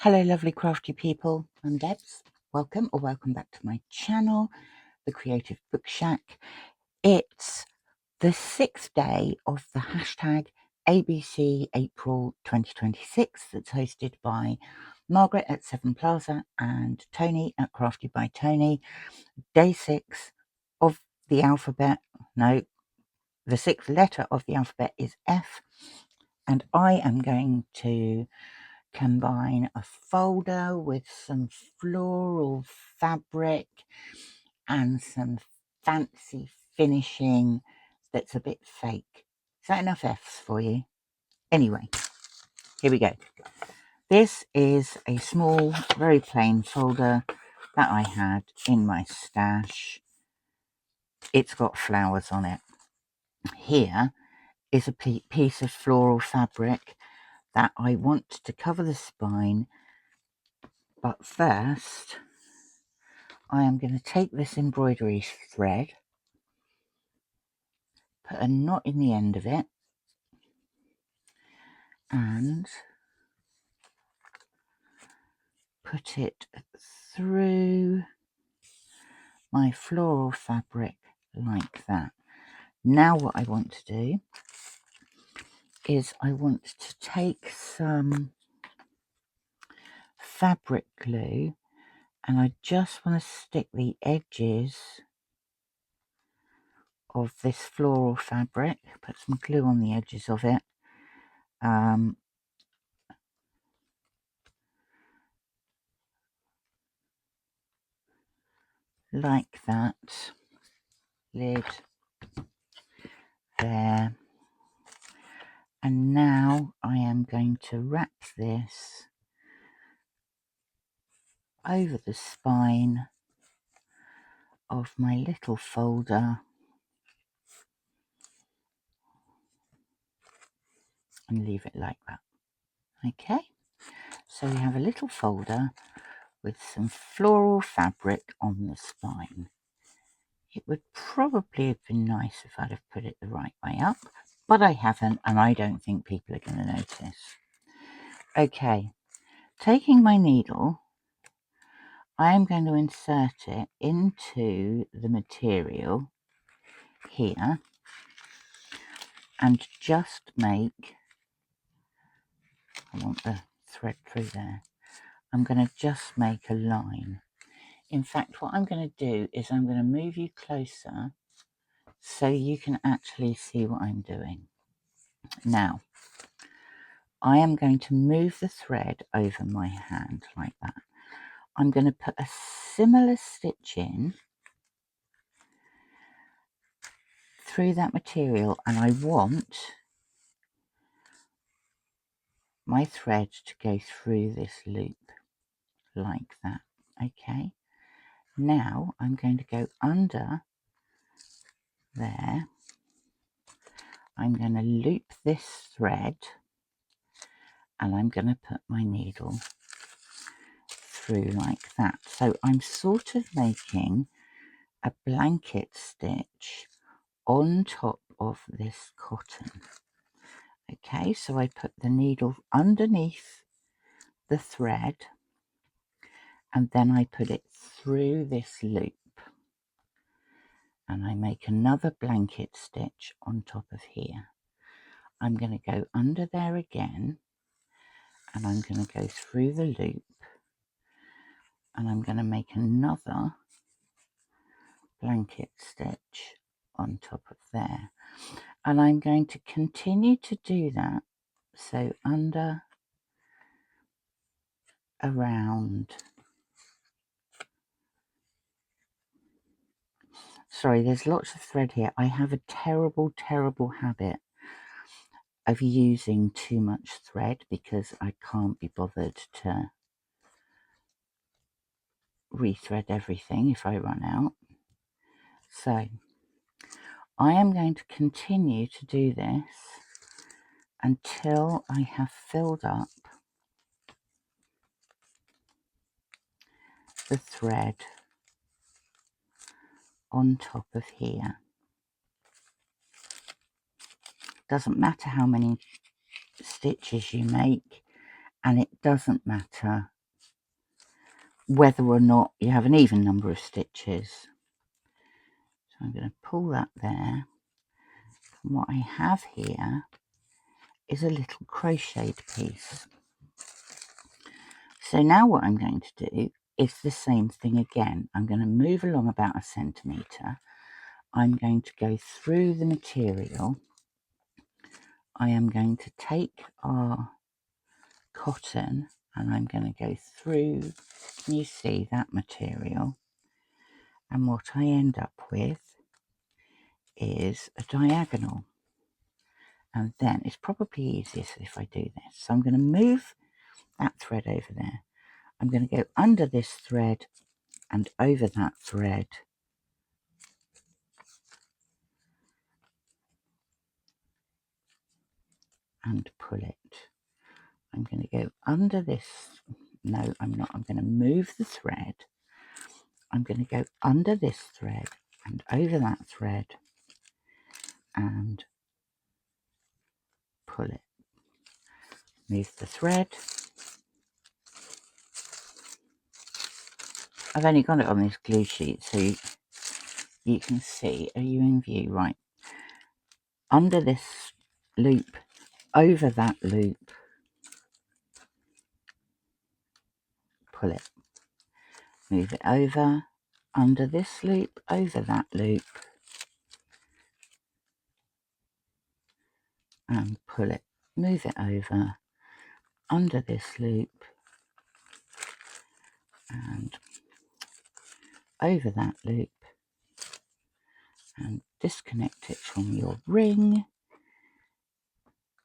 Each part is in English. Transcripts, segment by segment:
Hello lovely crafty people, I'm Debs. Welcome back to my channel, The Creative Book Shack. It's the 6th day of the hashtag ABC April 2026 that's hosted by Margaret at 7 Plaza and Toni at Crafty by Toni. Day 6 of the alphabet, no, the 6th letter of the alphabet is F, and I am going to combine a folder with some floral fabric and some fancy finishing that's a bit fake. Is that enough F's for you? Anyway, here we go. This is a small, very plain folder that I had in my stash. It's got flowers on it. Here is a piece of floral fabric that I want to cover the spine, but first I am going to take this embroidery thread, put a knot in the end of it, and put it through my floral fabric like that. Now what I want to do is I want to take some fabric glue and I just want to stick the edges of this floral fabric, put some glue on the edges of it, like that, lid there, and now I am going to wrap this over the spine of my little folder and leave it like that. Okay, so we have a little folder with some floral fabric on the spine. It would probably have been nice if I'd have put it the right way up, but I haven't, and I don't think people are going to notice. Okay, taking my needle, I am going to insert it into the material here and just make, I want the thread through there, I'm going to just make a line. In fact, what I'm going to do is I'm going to move you closer so you can actually see what I'm doing. Now, I am going to move the thread over my hand like that. I'm going to put a similar stitch in through that material, and I want my thread to go through this loop like that. Okay, now I'm going to go under there. I'm going to loop this thread and I'm going to put my needle through like that. So I'm sort of making a blanket stitch on top of this cotton. Okay, so I put the needle underneath the thread and then I put it through this loop and I make another blanket stitch on top of here. I'm going to go under there again and I'm going to go through the loop and I'm going to make another blanket stitch on top of there, and I'm going to continue to do that, so under, around, sorry, there's lots of thread here. I have a terrible habit of using too much thread because I can't be bothered to rethread everything if I run out. So I am going to continue to do this until I have filled up the thread on top of here. Doesn't matter how many stitches you make, and it doesn't matter whether or not you have an even number of stitches. So I'm going to pull that there. And what I have here is a little crocheted piece. So now what I'm going to do is the same thing again. I'm going to move along about 1 centimetre. I'm going to go through the material. I am going to take our cotton and I'm going to go through, can you see that material? And what I end up with is a diagonal. And then it's probably easiest if I do this. So I'm going to move that thread over there. I'm going to go under this thread and over that thread. And pull it. I'm going to go under this. No, I'm not. I'm going to move the thread. I'm going to go under this thread and over that thread and pull it. Move the thread. I've only got it on this glue sheet so you can see. Are you in view? Right. Under this loop, over that loop, pull it. Move it over, under this loop, over that loop, and pull it. Move it over, under this loop, and over that loop, and disconnect it from your ring,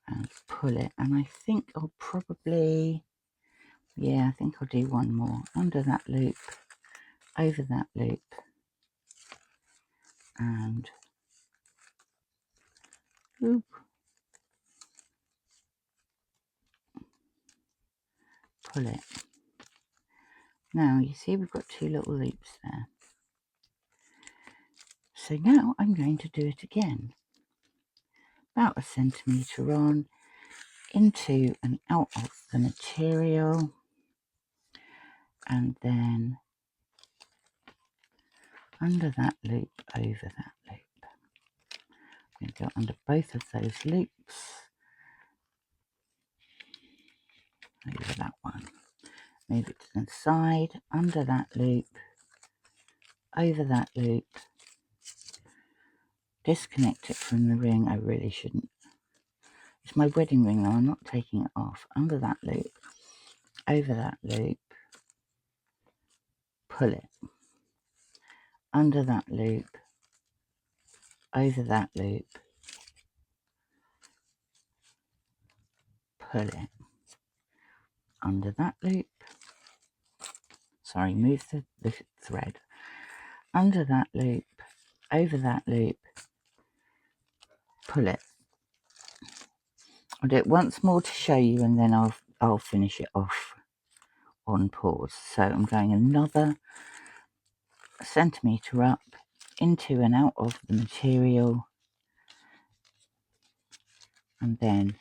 and pull it. And I think I'll probably, yeah, I think I'll do one more. Under that loop, over that loop, and oop, pull it. Now you see we've got 2 little loops there. So now I'm going to do it again. About 1 centimetre on, into and out of the material, and then under that loop, over that loop. I'm going to go under both of those loops, over that one. Move it to the side, under that loop, over that loop, disconnect it from the ring. I really shouldn't. It's my wedding ring though, I'm not taking it off. Under that loop, over that loop, pull it. Under that loop, over that loop, pull it. Under that loop, sorry, move the thread. Under that loop, over that loop, pull it. I'll do it once more to show you and then I'll finish it off on pause. So I'm going another centimetre up, into and out of the material, and then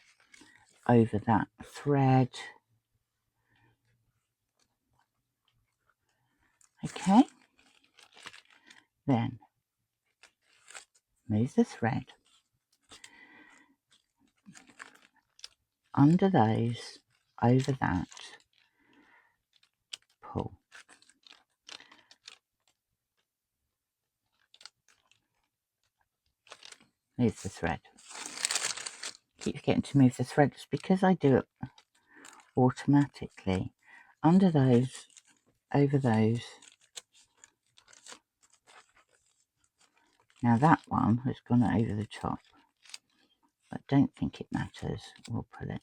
over that thread. Okay, then move the thread under those, over that, pull. Move the thread. Keep forgetting to move the thread. It's because I do it automatically. Under those, over those. Now that one has gone over the top. I don't think it matters. We'll pull it.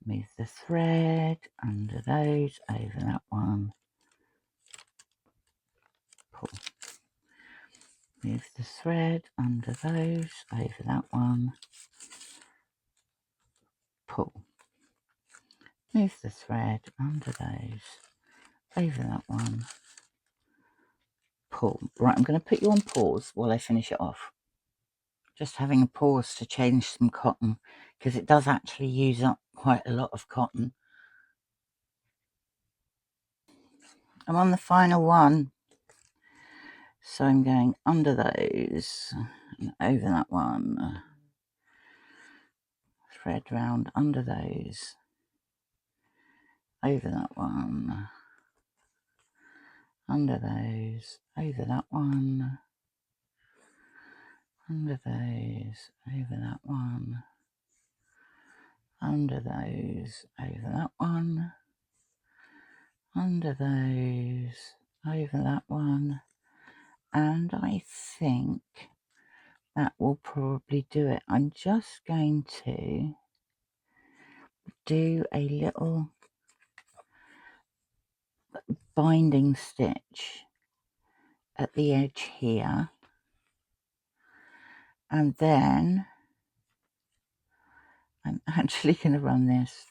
Move the thread under those, over that one. Pull. Move the thread under those, over that one. Pull. Move the thread under those, over that one. Pull. Right, I'm going to put you on pause while I finish it off. Just having a pause to change some cotton because it does actually use up quite a lot of cotton. I'm on the final one. So I'm going under those, and over that one, thread round under those, over that one, under those, over that one, under those, over that one, under those, over that one, under those, over that one, and I think that will probably do it. I'm just going to do a little binding stitch at the edge here, and then I'm actually going to run this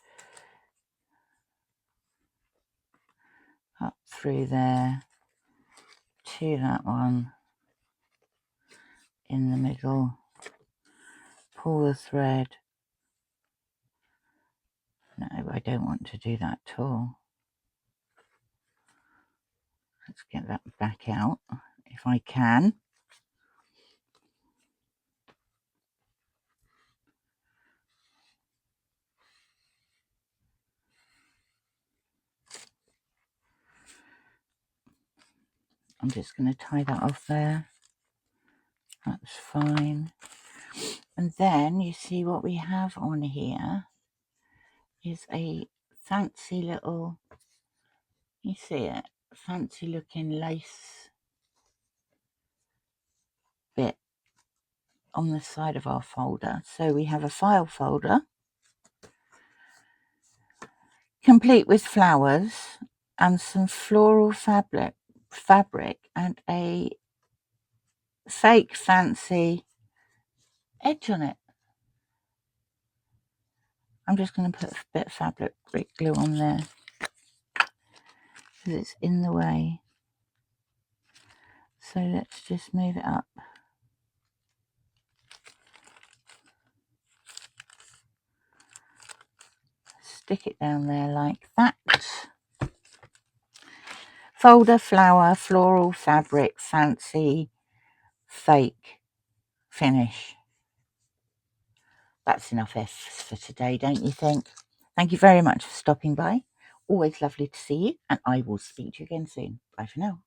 up through there to that one in the middle, pull the thread. No, I don't want to do that at all. Let's get that back out if I can. I'm just going to tie that off there. That's fine. And then you see what we have on here is a fancy little, you see it, fancy looking lace bit on the side of our folder. So we have a file folder complete with flowers and some floral fabric and a fake fancy edge on it. I'm just going to put a bit of fabric glue on there because it's in the way. So let's just move it up. Stick it down there like that. Folder, flower, floral, fabric, fancy, fake, finish. That's enough F's for today, don't you think? Thank you very much for stopping by. Always lovely to see you, and I will speak to you again soon. Bye for now.